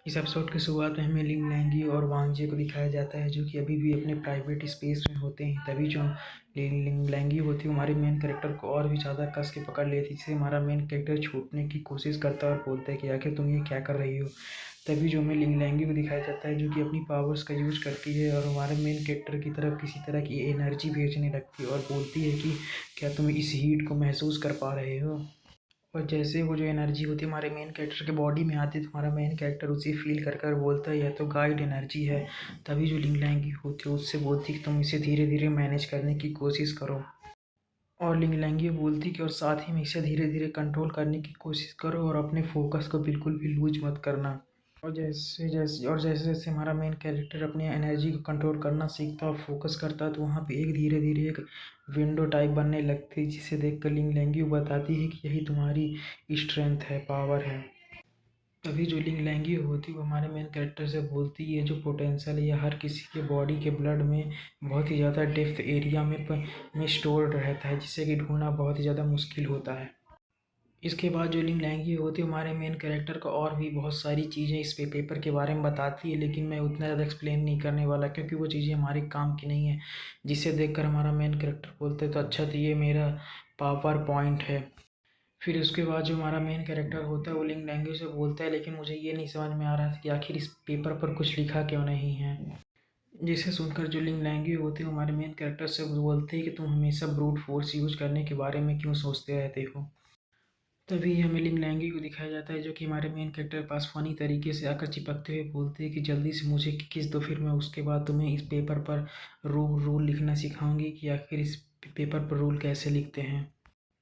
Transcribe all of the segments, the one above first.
इस एपिसोड की शुरुआत में हमें लिंग लैंगी और वांगजी को दिखाया जाता है जो कि अभी भी अपने प्राइवेट स्पेस में होते हैं। तभी जो लिंग लैंगी होती है हमारे मेन कैरेक्टर को और भी ज़्यादा कस के पकड़ लेती है, जिससे हमारा मेन कैरेक्टर छूटने की कोशिश करता है और बोलता है कि आखिर तुम ये क्या कर रही हो। तभी जो हमें लिंग लैंगी को दिखाया जाता है जो कि अपनी पावर्स का यूज करती है और हमारे मेन कैरेक्टर की तरफ किसी तरह की एनर्जी भेजने लगती है और बोलती है कि क्या तुम इस हीट को महसूस कर पा रहे हो। और जैसे वो जो एनर्जी होती है हमारे मेन कैरेक्टर के बॉडी में आती है तो हमारा मेन कैरेक्टर उसे फील कर कर बोलता है यह तो गाइड एनर्जी है। तभी जो लिंग लैंगी होती है उससे बोलती है कि तुम इसे धीरे धीरे मैनेज करने की कोशिश करो। और लिंग लैंगी बोलती है कि और साथ ही में इसे धीरे धीरे कंट्रोल करने की कोशिश करो और अपने फोकस को बिल्कुल भी लूज मत करना। और जैसे जैसे हमारा मेन कैरेक्टर अपनी एनर्जी को कंट्रोल करना सीखता है और फोकस करता है तो वहाँ पे एक धीरे धीरे एक विंडो टाइप बनने लगती है, जिसे देखकर लिंग लैंगी बताती है कि यही तुम्हारी स्ट्रेंथ है, पावर है। तभी जो लिंग लैंगी होती है वो हमारे मेन कैरेक्टर से बोलती है जो पोटेंशियल है हर किसी के बॉडी के ब्लड में बहुत ही ज़्यादा डेप्थ एरिया में स्टोर रहता है, जिससे कि ढूंढना बहुत ही ज़्यादा मुश्किल होता है। इसके बाद जो लिंग लैंगी होती है हमारे मेन कैरेक्टर को और भी बहुत सारी चीज़ें इस पेपर के बारे में बताती है, लेकिन मैं उतना ज़्यादा एक्सप्लेन नहीं करने वाला क्योंकि वो चीज़ें हमारे काम की नहीं है। जिसे देखकर हमारा मेन कैरेक्टर बोलते तो अच्छा तो ये मेरा पावर पॉइंट है। फिर उसके बाद जो हमारा मेन कैरेक्टर होता है वो लिंग लैंग्वेज से बोलता है लेकिन मुझे ये नहीं समझ में आ रहा था कि आखिर इस पेपर पर कुछ लिखा क्यों नहीं है। जिसे सुनकर जो लिंग लैंग्वेज होती है हमारे मेन कैरेक्टर से बोलते हैं कि तुम हमेशा ब्रूट फोर्स यूज करने के बारे में क्यों सोचते रहते हो। तभी हमें लिंग लैंग्वेज को दिखाया जाता है जो कि हमारे मेन कैरेक्टर के पास फ़नी तरीके से आकर चिपकते हुए बोलते हैं कि जल्दी से मुझे किस दो, फिर मैं उसके बाद तुम्हें इस पेपर पर रूल लिखना सिखाऊंगी कि आखिर इस पेपर पर रूल कैसे लिखते हैं।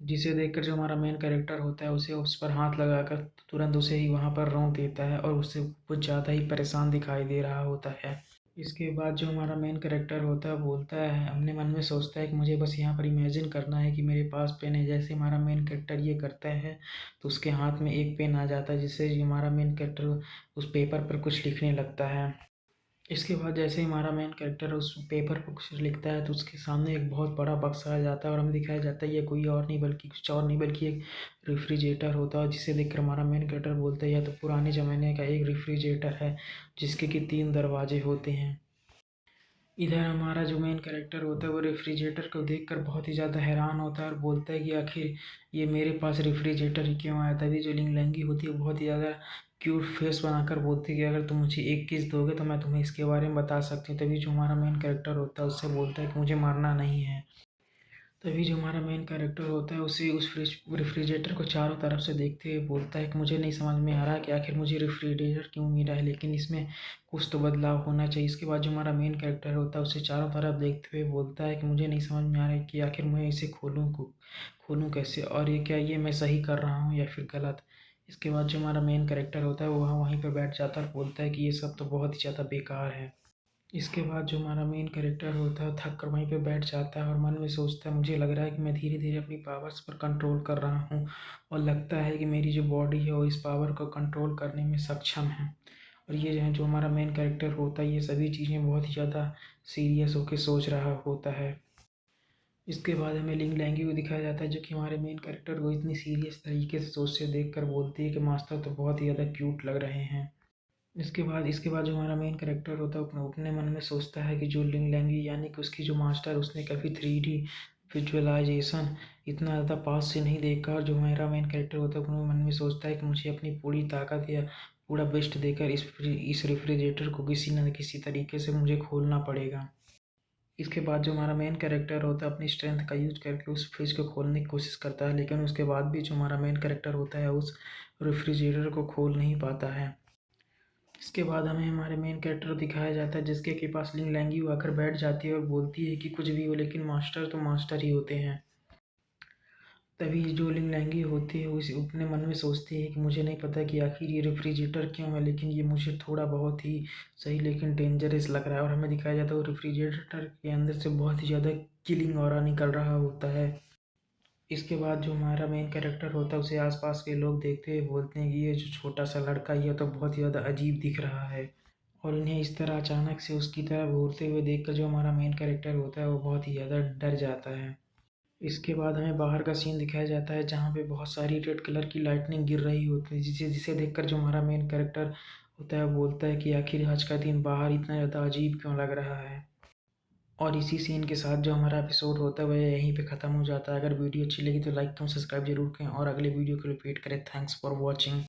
जिसे देखकर जो हमारा मेन कैरेक्टर होता है उसे उस पर हाथ लगाकर तुरंत उसे ही वहाँ पर रोक देता है और उससे कुछ ज़्यादा ही परेशान दिखाई दे रहा होता है। इसके बाद जो हमारा मेन कैरेक्टर होता है बोलता है अपने मन में सोचता है कि मुझे बस यहाँ पर इमेजिन करना है कि मेरे पास पेन है। जैसे हमारा मेन कैरेक्टर ये करता है तो उसके हाथ में एक पेन आ जाता है, जिससे हमारा मेन कैरेक्टर उस पेपर पर कुछ लिखने लगता है। इसके बाद जैसे ही हमारा मेन कैरेक्टर उस पेपर पर कुछ लिखता है तो उसके सामने एक बहुत बड़ा बक्सा आ जाता है और हमें दिखाया जाता है ये कोई और नहीं बल्कि कुछ और नहीं बल्कि एक रेफ्रिजरेटर होता है, जिसे देखकर हमारा मेन कैरेक्टर बोलता है यह तो पुराने ज़माने का एक रेफ्रिजरेटर है जिसके कि 3 दरवाजे होते हैं। इधर हमारा जो मेन कैरेक्टर होता है वो रेफ्रिजरेटर को देखकर बहुत ही ज़्यादा हैरान होता है और बोलता है कि आखिर ये मेरे पास रेफ्रिजरेटर ही क्यों आया। तभी जो लिंग लैंगी होती है वो बहुत ही ज़्यादा क्यूट फेस बनाकर बोलती है कि अगर तुम मुझे एक किस दोगे तो मैं तुम्हें इसके बारे में बता सकती हूँ। तभी जो हमारा मेन कैरेक्टर होता है उससे बोलता है कि मुझे मारना नहीं है। तभी जो हमारा मेन कैरेक्टर होता है उसे उस रेफ्रिजरेटर को चारों तरफ से देखते हुए बोलता है कि मुझे नहीं समझ में आ रहा कि आखिर मुझे रेफ्रिजरेटर क्यों मिला है, लेकिन इसमें कुछ तो बदलाव होना चाहिए। इसके बाद जो हमारा मेन कैरेक्टर होता है उसे चारों तरफ देखते हुए बोलता है कि मुझे नहीं समझ में आ रहा है कि आखिर मैं इसे खोलूँ कैसे, और ये क्या ये मैं सही कर रहा हूँ या फिर गलत। इसके बाद जो हमारा मेन कैरेक्टर होता है वो वहीं पर बैठ जाता है और बोलता है कि ये सब तो बहुत ही ज़्यादा बेकार है। इसके बाद जो हमारा मेन कैरेक्टर होता है थक कर वहीं पे बैठ जाता है और मन में सोचता है मुझे लग रहा है कि मैं धीरे धीरे अपनी पावर्स पर कंट्रोल कर रहा हूँ और लगता है कि मेरी जो बॉडी है वो इस पावर को कंट्रोल करने में सक्षम है। और ये जो है जो हमारा मेन कैरेक्टर होता है ये सभी चीज़ें बहुत ही ज़्यादा सीरियस होकर सोच रहा होता है। इसके बाद हमें लिंग लैंग्वेज को दिखाया जाता है जो कि हमारे मेन कैरेक्टर को इतनी सीरियस तरीके से सोचते देख कर बोलती है कि मास्टर तो बहुत ही ज़्यादा क्यूट लग रहे हैं। इसके बाद जो हमारा मेन कैरेक्टर होता है अपने मन में सोचता है कि जो लिंग लैंग्वेज यानी कि उसकी जो मास्टर उसने कभी 3D विजुअलाइजेशन इतना ज़्यादा पास से नहीं देखा, और जो मेरा मेन कैरेक्टर होता है अपने मन में सोचता है कि मुझे अपनी पूरी ताकत या पूरा बेस्ट देकर इस रेफ्रिजरेटर को किसी न किसी तरीके से मुझे खोलना पड़ेगा। इसके बाद जो हमारा मेन कैरेक्टर होता है अपनी स्ट्रेंथ का यूज करके उस फ्रिज को खोलने की कोशिश करता है, लेकिन उसके बाद भी जो हमारा मेन कैरेक्टर होता है उस रेफ्रिजरेटर को खोल नहीं पाता है। इसके बाद हमें हमारे मेन कैरेक्टर दिखाया जाता है जिसके के पास लिंग लैंगी आकर बैठ जाती है और बोलती है कि कुछ भी हो लेकिन मास्टर तो मास्टर ही होते हैं। तभी जो लिंग लैंगी होती है उस अपने मन में सोचती है कि मुझे नहीं पता कि आखिर ये रेफ्रिजरेटर क्यों है, लेकिन ये मुझे थोड़ा बहुत ही सही लेकिन डेंजरस लग रहा है। और हमें दिखाया जाता है वो रेफ्रिजरेटर के अंदर से बहुत ही ज़्यादा किलिंग ऑरा निकल रहा होता है। इसके बाद जो हमारा मेन कैरेक्टर होता है उसे आसपास के लोग देखते हुए बोलते हैं कि ये जो छोटा सा लड़का ये तो बहुत ही ज़्यादा अजीब दिख रहा है। और इन्हें इस तरह अचानक से उसकी तरफ घूरते हुए देखकर जो हमारा मेन कैरेक्टर होता है वो बहुत ही ज़्यादा डर जाता है। इसके बाद हमें बाहर का सीन दिखाया जाता है जहाँ पे बहुत सारी रेड कलर की लाइटनिंग गिर रही होती है, जिसे जिसे देखकर जो हमारा मेन कैरेक्टर होता है, बोलता है कि आखिर आज का दिन बाहर इतना ज़्यादा अजीब क्यों लग रहा है। और इसी सीन के साथ जो हमारा एपिसोड होता है वह यहीं पे ख़त्म हो जाता है। अगर वीडियो अच्छी लगी तो लाइक कमेंट सब्सक्राइब जरूर करें और अगले वीडियो के लिए वेट करें। Thanks for watching.